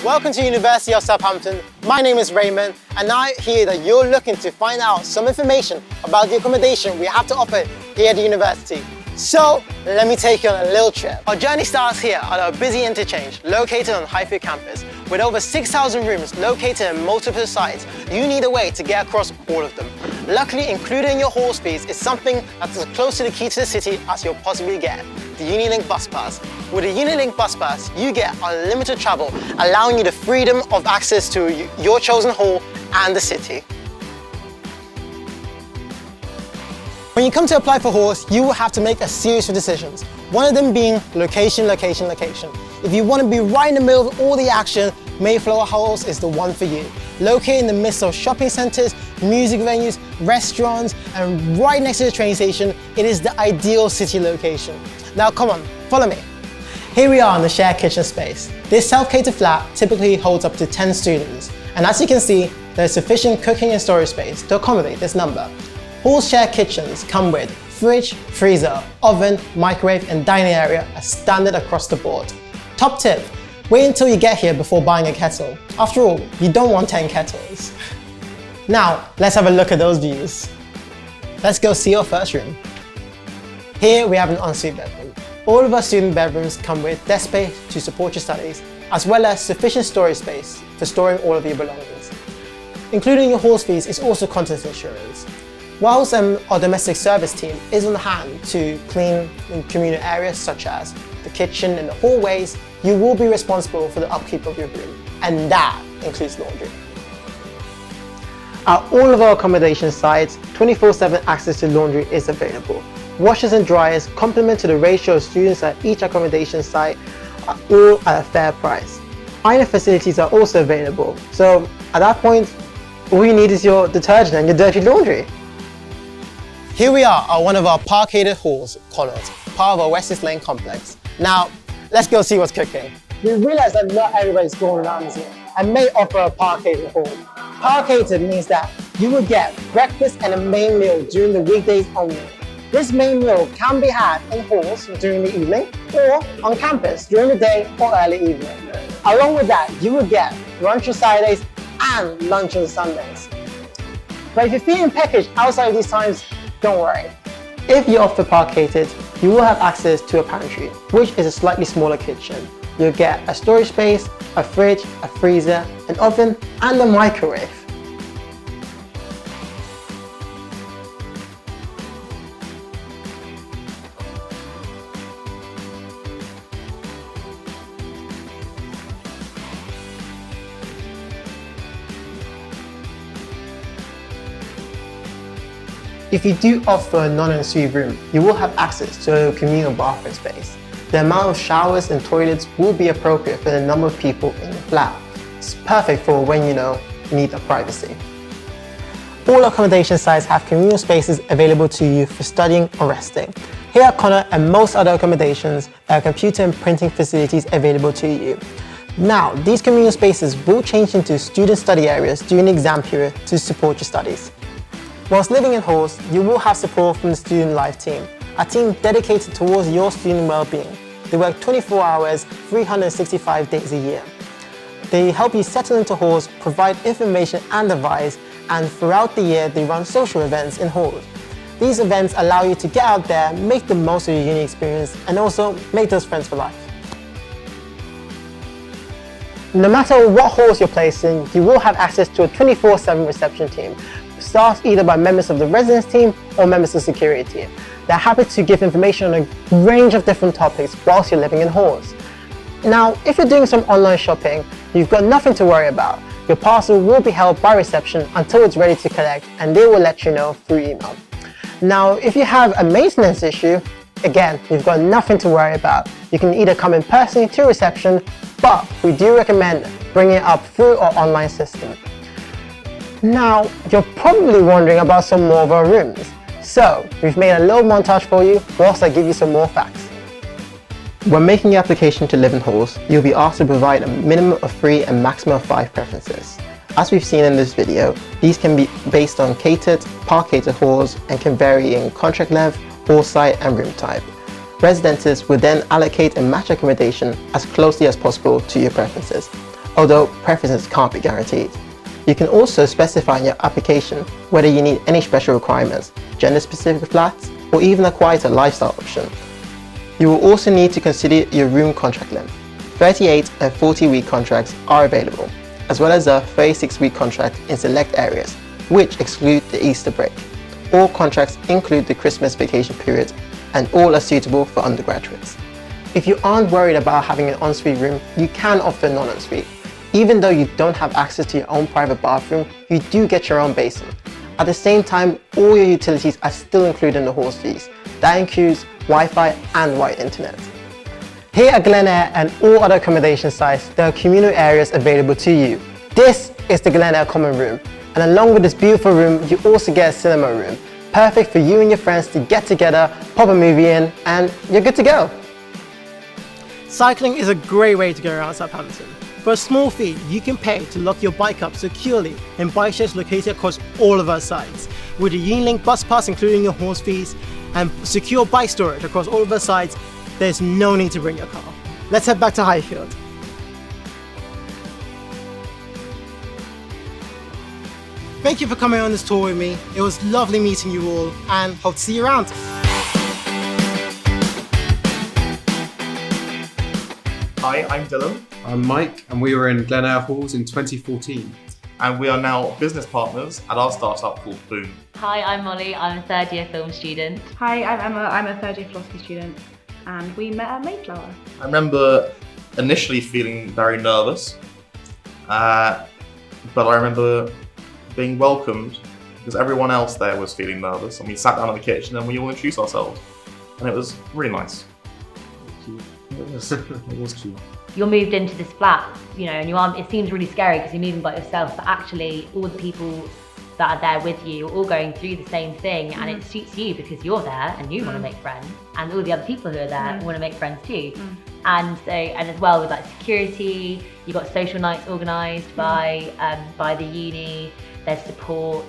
Welcome to University of Southampton. My name is Raymond, and I hear that you're looking to find out some information about the accommodation we have to offer here at the university. So, let me take you on a little trip. Our journey starts here at our busy interchange located on Highfield campus. With over 6,000 rooms located in multiple sites, you need a way to get across all of them. Luckily, included in your hall fees is something that's as close to the key to the city as you'll possibly get, the UniLink Bus Pass. With the UniLink Bus Pass, you get unlimited travel, allowing you the freedom of access to your chosen hall and the city. When you come to apply for halls, you will have to make a series of decisions. One of them being location, location, location. If you want to be right in the middle of all the action, Mayflower Halls is the one for you. Located in the midst of shopping centres, music venues, restaurants, and right next to the train station, it is the ideal city location. Now come on, follow me. Here we are in the shared kitchen space. This self-catered flat typically holds up to 10 students, and as you can see, there is sufficient cooking and storage space to accommodate this number. All shared kitchens come with fridge, freezer, oven, microwave, and dining area as standard across the board. Top tip, wait until you get here before buying a kettle. After all, you don't want 10 kettles. Now, let's have a look at those views. Let's go see our first room. Here we have an ensuite bedroom. All of our student bedrooms come with desk space to support your studies, as well as sufficient storage space for storing all of your belongings. Including your hall fees is also contents insurance. Whilst our domestic service team is on hand to clean communal areas such as the kitchen and the hallways, you will be responsible for the upkeep of your room, and that includes laundry. At all of our accommodation sites, 24/7 access to laundry is available. Washers and dryers complement to the ratio of students at each accommodation site, are all at a fair price. Ironing facilities are also available, so at that point, all you need is your detergent and your dirty laundry. Here we are at one of our parkated halls, Connaught, part of our Wessex Lane complex. Now, let's go see what's cooking. We realise that not everybody's going around here and may offer a parkated hall. Parkated means that you will get breakfast and a main meal during the weekdays only. This main meal can be had in halls during the evening or on campus during the day or early evening. Along with that, you will get brunch on Saturdays and lunch on Sundays. But if you're feeling peckish outside of these times, don't worry. If you opt for parkated, you will have access to a pantry, which is a slightly smaller kitchen. You'll get a storage space, a fridge, a freezer, an oven, and a microwave. If you do opt for a non-ensuite room, you will have access to a communal bathroom space. The amount of showers and toilets will be appropriate for the number of people in the flat. It's perfect for when you need the privacy. All accommodation sites have communal spaces available to you for studying or resting. Here at Connaught and most other accommodations, there are computer and printing facilities available to you. Now, these communal spaces will change into student study areas during the exam period to support your studies. Whilst living in halls, you will have support from the Student Life team, a team dedicated towards your student well-being. They work 24 hours, 365 days a year. They help you settle into halls, provide information and advice, and throughout the year they run social events in halls. These events allow you to get out there, make the most of your uni experience, and also make those friends for life. No matter what halls you're placed in, you will have access to a 24/7 reception team, staffed either by members of the residence team or members of the security team. They're happy to give information on a range of different topics whilst you're living in halls. Now, if you're doing some online shopping, you've got nothing to worry about. Your parcel will be held by reception until it's ready to collect, and they will let you know through email. Now, if you have a maintenance issue, again, you've got nothing to worry about. You can either come in personally to reception, but we do recommend bringing it up through our online system. Now, you're probably wondering about some more of our rooms. So, we've made a little montage for you whilst I give you some more facts. When making your application to live in halls, you'll be asked to provide a minimum of 3 and maximum of 5 preferences. As we've seen in this video, these can be based on catered, parkated halls and can vary in contract length, hall site and room type. Residences will then allocate and match accommodation as closely as possible to your preferences. although preferences can't be guaranteed. You can also specify in your application whether you need any special requirements, gender-specific flats, or even a quieter lifestyle option. You will also need to consider your room contract length. 38 and 40-week contracts are available, as well as a 36-week contract in select areas, which exclude the Easter break. All contracts include the Christmas vacation period, and all are suitable for undergraduates. If you aren't worried about having an ensuite room, you can offer non-ensuite. Even though you don't have access to your own private bathroom, you do get your own basin. At the same time, all your utilities are still included in the halls fees. That includes Wi-Fi and wired internet. Here at Glenair and all other accommodation sites, there are communal areas available to you. This is the Glenair Common Room, and along with this beautiful room, you also get a cinema room, perfect for you and your friends to get together, pop a movie in, and you're good to go. Cycling is a great way to get around Southampton. For a small fee, you can pay to lock your bike up securely in bike sheds located across all of our sites. With a Unilink bus pass including your horse fees and secure bike storage across all of our sites, there's no need to bring your car. Let's head back to Highfield. Thank you for coming on this tour with me. It was lovely meeting you all and hope to see you around. Hi, I'm Dylan. I'm Mike, and we were in Glenair Halls in 2014. And we are now business partners at our startup called Boom. Hi, I'm Molly. I'm a third-year film student. Hi, I'm Emma. I'm a third-year philosophy student, and we met at Mayflower. I remember initially feeling very nervous, but I remember being welcomed because everyone else there was feeling nervous, and we sat down in the kitchen and we all introduced ourselves, and it was really nice. It was cute. You're moved into this flat, you know, and it seems really scary because you're moving by yourself, but actually all the people that are there with you are all going through the same thing, and it suits you because you're there and you want to make friends, and all the other people who are there want to make friends too. And so, and as well with like security, you've got social nights organised by the uni, there's support,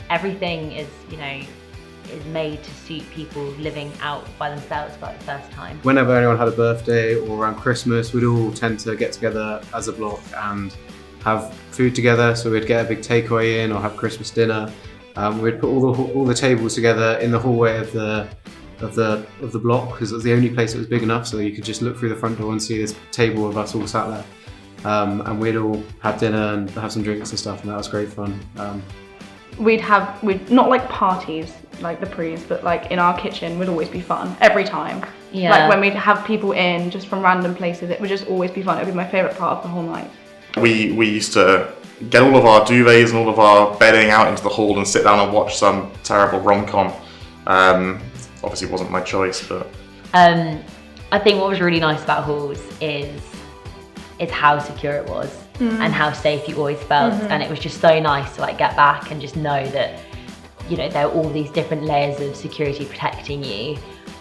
everything is, you know, is made to suit people living out by themselves for the first time. Whenever anyone had a birthday or around Christmas, we'd all tend to get together as a block and have food together. So we'd get a big takeaway in or have Christmas dinner. We'd put all the tables together in the hallway of the block because it was the only place that was big enough, so you could just look through the front door and see this table of us all sat there. And we'd all have dinner and have some drinks and stuff, and that was great fun. We'd not like parties like the Prees, but like in our kitchen would always be fun every time. Yeah. Like when we'd have people in just from random places, it would just always be fun. It would be my favourite part of the whole night. We used to get all of our duvets and all of our bedding out into the hall and sit down and watch some terrible rom-com. Obviously it wasn't my choice, but... I think what was really nice about Halls is how secure it was and how safe you always felt, and it was just so nice to like get back and just know that, you know, there are all these different layers of security protecting you,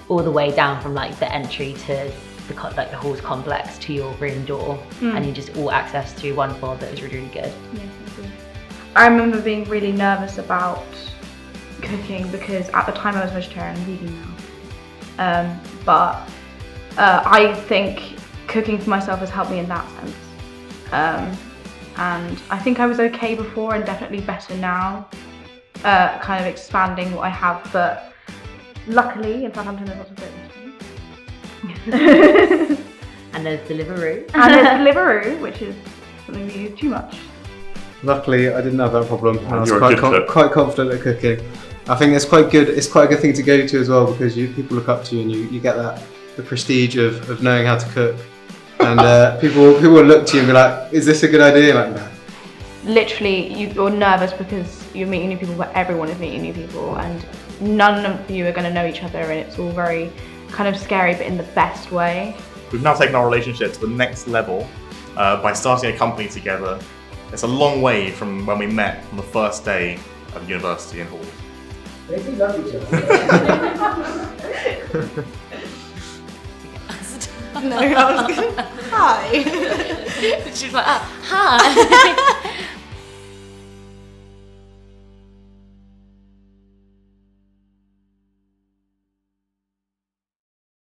all the way down from like the entry to the Halls complex to your room door, and you just all access through one fob. That was really, really good. Yeah, I remember being really nervous about cooking because at the time I was vegetarian and vegan now, but I think cooking for myself has helped me in that sense, and I think I was okay before and definitely better now, kind of expanding what I have, but luckily in Southampton there's lots of great restaurants. And there's Deliveroo. And there's Deliveroo, which is something we use too much. Luckily, I didn't have that problem. I was You're quite confident at cooking. I think it's quite good. It's quite a good thing to go to as well because people look up to you and you get the prestige of knowing how to cook. And people will look to you and be like, "Is this a good idea?" Like that. Literally, you're nervous because you're meeting new people, but everyone is meeting new people, and none of you are going to know each other, and it's all very kind of scary, but in the best way. We've now taken our relationship to the next level by starting a company together. It's a long way from when we met on the first day of university in Hall. They do love each other. No, I was gonna, hi. She's like, hi.